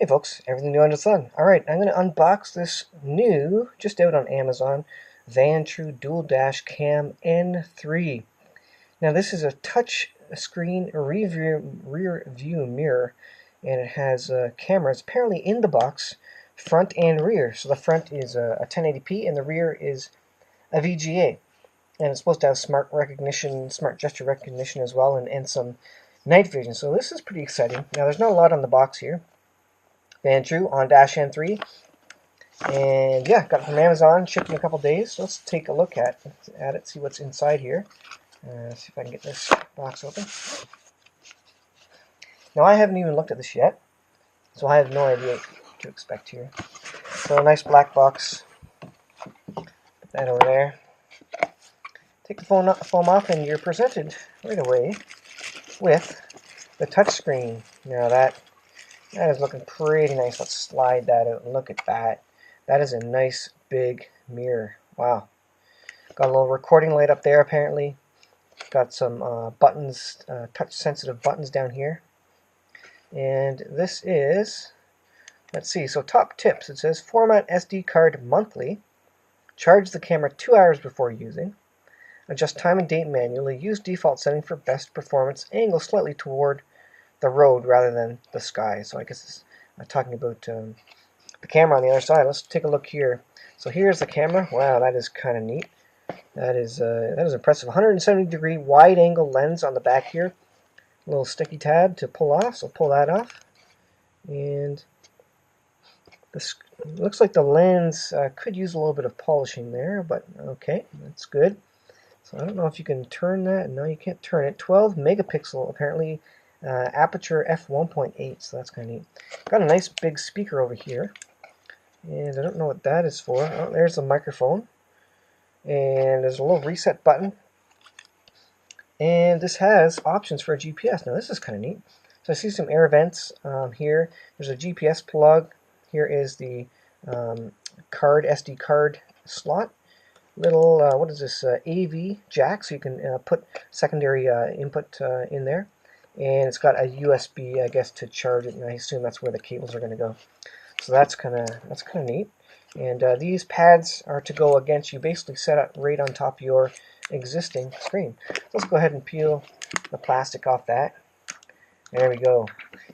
folks, everything new under the sun. Alright, I'm going to unbox this new, just out on Amazon, Vantrue Dual Dash Cam N3. Now this is a touch screen rear view mirror, and it has cameras apparently in the box, front and rear. So the front is a 1080p and the rear is a VGA. And it's supposed to have smart gesture recognition as well, and some night vision. So this is pretty exciting. Now there's not a lot on the box here. Vantrue on Dash N3, and yeah, got it from Amazon, shipped in a couple days. So let's take a look at it, see what's inside here. See if I can get this box open. Now I haven't even looked at this yet, so I have no idea what to expect here. So a nice black box. Put that over there. Take the foam off, and you're presented right away with the touch screen. Now that is looking pretty nice. Let's slide that out and look at that. That is a nice big mirror. Wow. Got a little recording light up there apparently. Got some buttons, touch sensitive buttons down here. And this is, let's see, so top tips. It says format SD card monthly. Charge the camera 2 hours before using. Adjust time and date manually. Use default setting for best performance. Angle slightly toward the road rather than the sky. So I guess it's talking about the camera on the other side. Let's take a look here. So here's the camera. Wow, that is kind of neat. That is impressive. 170-degree wide-angle lens on the back here. A little sticky tab to pull off. So pull that off. And this looks like the lens could use a little bit of polishing there, but okay, that's good. So I don't know if you can turn that. No, you can't turn it. 12 megapixel apparently. Aperture f1.8, so that's kind of neat. Got a nice big speaker over here, and I don't know what that is for. Oh, there's a microphone, and there's a little reset button, and this has options for a GPS. Now this is kind of neat. So I see some air vents here. There's a GPS plug. Here is the SD card slot. Little what is this, AV jack, so you can put secondary input in there. And it's got a USB, I guess, to charge it, and I assume that's where the cables are going to go. So that's kind of neat. And these pads are to go against, you basically set up right on top of your existing screen. Let's go ahead and peel the plastic off that. There we go.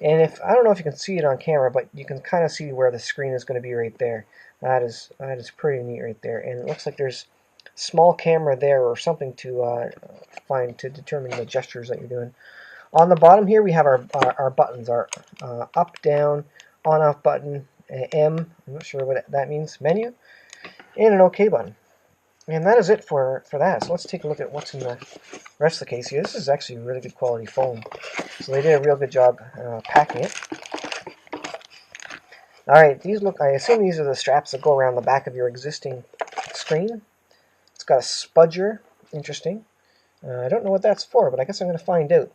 And I don't know if you can see it on camera, but you can kind of see where the screen is going to be right there. That is pretty neat right there. And it looks like there's a small camera there or something to determine the gestures that you're doing. On the bottom here we have our buttons, our up, down, on, off button, M, I'm not sure what that means, menu, and an OK button. And that is it for that. So let's take a look at what's in the rest of the case here. This is actually really good quality foam. So they did a real good job packing it. Alright, I assume these are the straps that go around the back of your existing screen. It's got a spudger, interesting. I don't know what that's for, but I guess I'm going to find out.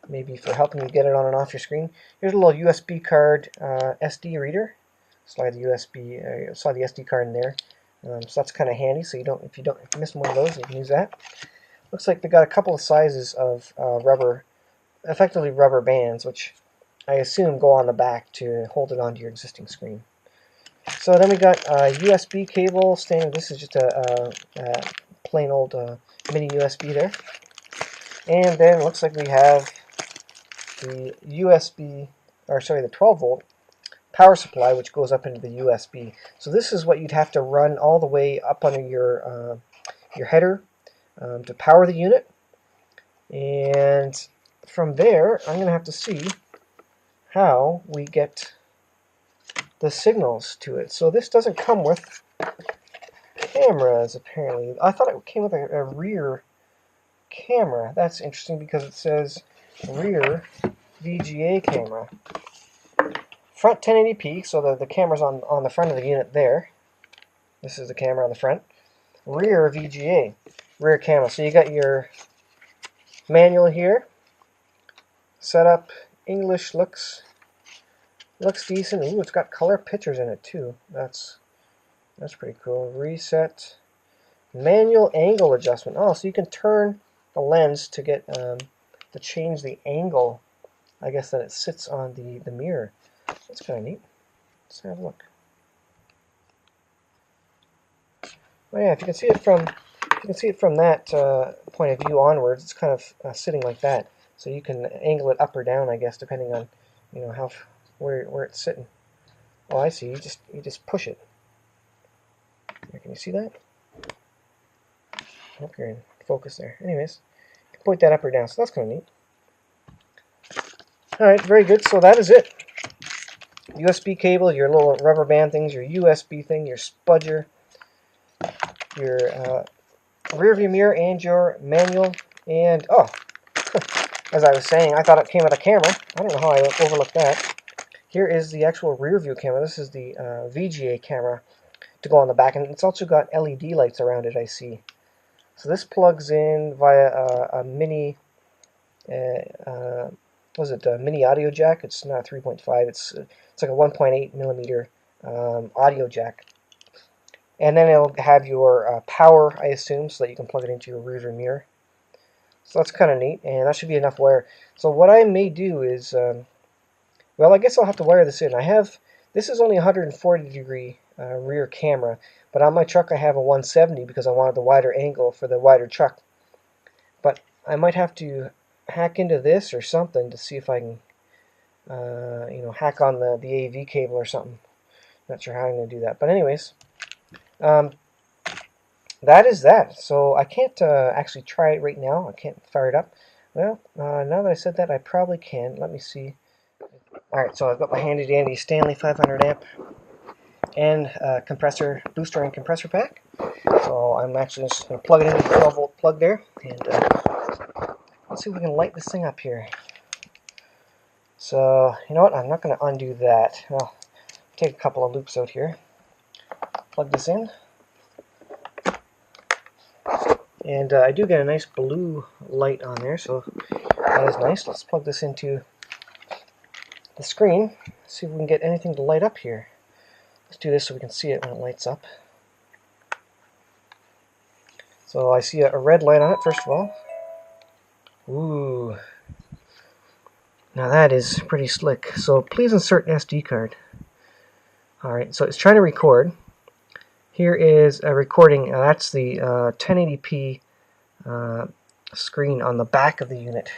Maybe for helping you get it on and off your screen. Here's a little USB card SD reader. Slide the SD card in there. So that's kind of handy. So if you miss one of those, you can use that. Looks like they got a couple of sizes of effectively rubber bands, which I assume go on the back to hold it onto your existing screen. So then we got a USB cable standard. This is just a plain old mini USB there. And then it looks like we have the the 12 volt power supply, which goes up into the USB. So this is what you'd have to run all the way up under your header to power the unit. And from there, I'm going to have to see how we get the signals to it. So this doesn't come with cameras, apparently. I thought it came with a rear camera. That's interesting because it says rear VGA camera. Front 1080p, so the camera's on the front of the unit there. This is the camera on the front. Rear VGA, rear camera. So you got your manual here. Setup, English looks decent. Ooh, it's got color pictures in it too. That's pretty cool. Reset, manual angle adjustment. Oh, so you can turn the lens to get to change the angle, I guess, that it sits on the mirror. That's kind of neat. Let's have a look. Oh yeah, if you can see it from that point of view onwards, it's kind of sitting like that. So you can angle it up or down, I guess, depending on how where it's sitting. Oh, I see. You just push it. Here, can you see that? I hope you're in focus there. Anyways, you can point that up or down. So that's kind of neat. All right, very good. So that is it. USB cable, your little rubber band things, your USB thing, your spudger, your rear view mirror, and your manual. And oh, as I was saying, I thought it came with a camera. I don't know how I overlooked that. Here is the actual rear view camera. This is the VGA camera to go on the back, and it's also got LED lights around it, I see. So this plugs in via a mini, a mini audio jack. It's not a 3.5. It's like a 1.8 millimeter audio jack. And then it'll have your power, I assume, so that you can plug it into your rear view mirror. So that's kind of neat, and that should be enough wire. So what I may do is, well, I guess I'll have to wire this in. This is only a 140 degree rear camera, but on my truck I have a 170 because I wanted the wider angle for the wider truck. But I might have to hack into this or something to see if I can, hack on the AV cable or something. Not sure how I'm going to do that. But anyways, that is that. So I can't actually try it right now. I can't fire it up. Well, now that I said that, I probably can. Let me see. Alright, so I've got my handy dandy Stanley 500 amp and compressor, booster and compressor pack. So I'm actually just going to plug it into the 12 volt plug there, and let's see if we can light this thing up here. So, you know what, I'm not going to undo that. Well, take a couple of loops out here. Plug this in. And I do get a nice blue light on there, so that is nice. Let's plug this into the screen, see if we can get anything to light up here. Let's do this so we can see it when it lights up. So I see a red light on it, first of all. Ooh. Now that is pretty slick. So please insert SD card. Alright, so it's trying to record. Here is a recording. That's the 1080p screen on the back of the unit.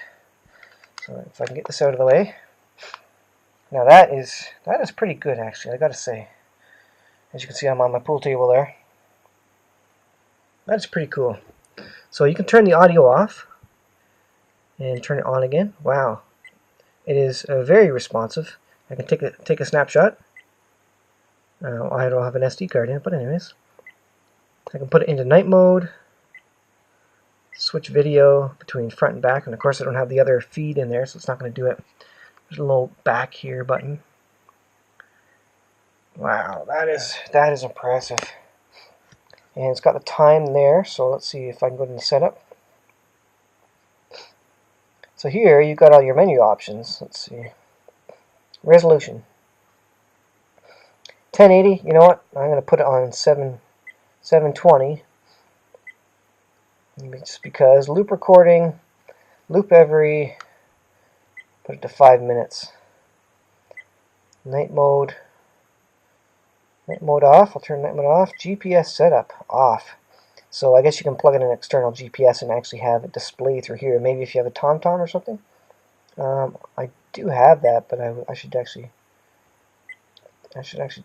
So if I can get this out of the way. Now that is pretty good, actually, I gotta say. As you can see, I'm on my pool table there. That's pretty cool. So you can turn the audio off and turn it on again. Wow, it is very responsive. I can take a snapshot. I don't have an SD card in it, but anyways, I can put it into night mode. Switch video between front and back, and of course I don't have the other feed in there, so it's not going to do it. There's a little back here button. Wow, that is impressive. And it's got the time there, so let's see if I can go into setup. So here you've got all your menu options. Let's see. Resolution. 1080, you know what? I'm going to put it on 720. Just because loop recording, loop every, put it to 5 minutes. Night mode off. I'll turn night mode off. GPS setup off. So I guess you can plug in an external GPS and actually have it display through here. Maybe if you have a TomTom or something. I do have that, but I should actually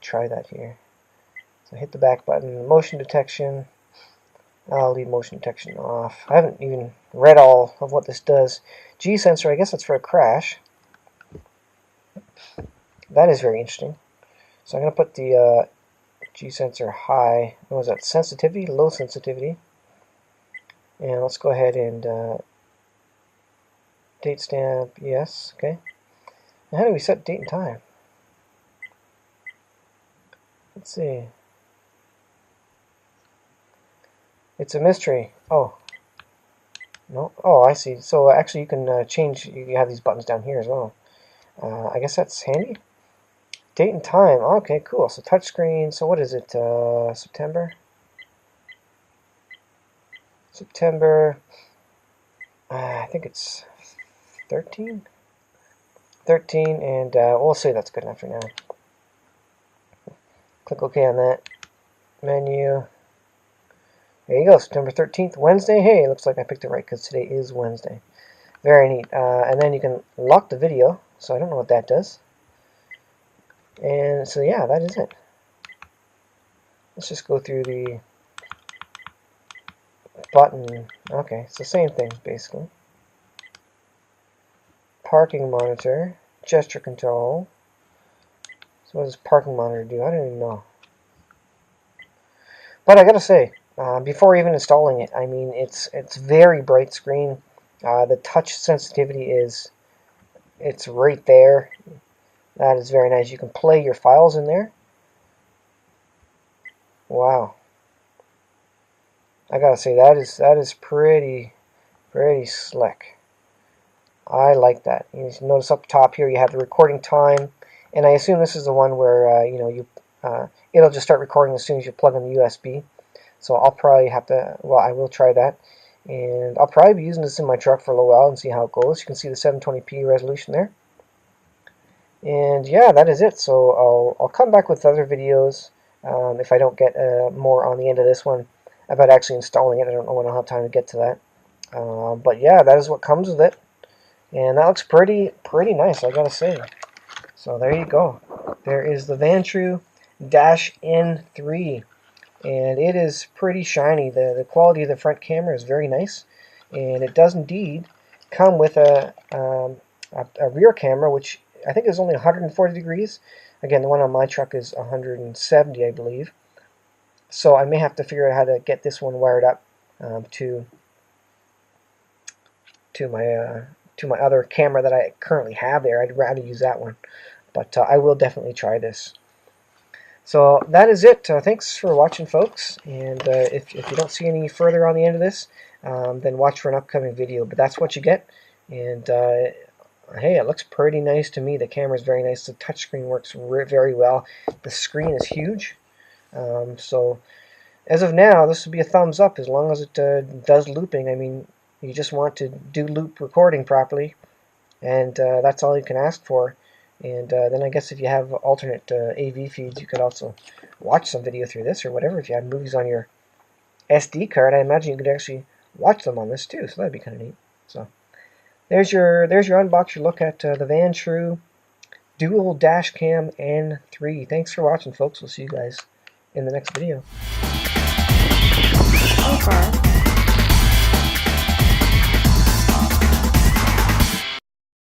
try that here. So hit the back button. Motion detection. I'll leave motion detection off. I haven't even read all of what this does. G sensor, I guess that's for a crash. That is very interesting. So I'm going to put the G sensor high. What was that? Sensitivity? Low sensitivity. And let's go ahead and date stamp. Yes. Okay. Now how do we set date and time? Let's see. It's a mystery. Oh. No. Oh, I see. So actually you can change. You have these buttons down here as well. I guess that's handy. Date and time. Okay, cool. So touchscreen. So what is it? September. I think it's 13. 13, and we'll say that's good enough for now. Click OK on that. Menu. There you go, September 13th, Wednesday. Hey, looks like I picked it right because today is Wednesday. Very neat. And then you can lock the video, so I don't know what that does. And so yeah, that is it. Let's just go through the button. Okay, it's the same thing, basically. Parking monitor, gesture control. So what does parking monitor do? I don't even know. But I gotta say, before even installing it, I mean, it's very bright screen. The touch sensitivity it's right there. That is very nice. You can play your files in there. Wow. I gotta say that is pretty slick. I like that. You notice up top here you have the recording time, and I assume this is the one where it'll just start recording as soon as you plug in the USB. So I'll probably have to. Well, I will try that, and I'll probably be using this in my truck for a little while and see how it goes. You can see the 720p resolution there. And yeah, that is it. So I'll come back with other videos if I don't get more on the end of this one about actually installing it. I don't know when I'll have time to get to that. But yeah, that is what comes with it. And that looks pretty nice, I gotta say. So there you go. There is the Vantrue N3. And it is pretty shiny. The quality of the front camera is very nice. And it does indeed come with a rear camera, which I think is only 140 degrees. Again, the one on my truck is 170, I believe. So I may have to figure out how to get this one wired up to my other camera that I currently have there. I'd rather use that one, but I will definitely try this. So that is it. Thanks for watching, folks. And if you don't see any further on the end of this, then watch for an upcoming video. But that's what you get. And hey, it looks pretty nice to me. The camera is very nice. The touchscreen works very well. The screen is huge. So as of now, this would be a thumbs up as long as it does looping. I mean, you just want to do loop recording properly, and that's all you can ask for. And then I guess if you have alternate AV feeds, you could also watch some video through this or whatever. If you have movies on your SD card, I imagine you could actually watch them on this too. So that'd be kind of neat. So there's your unbox, your look at the Vantrue Dual DashCam N3. Thanks for watching, folks. We'll see you guys in the next video.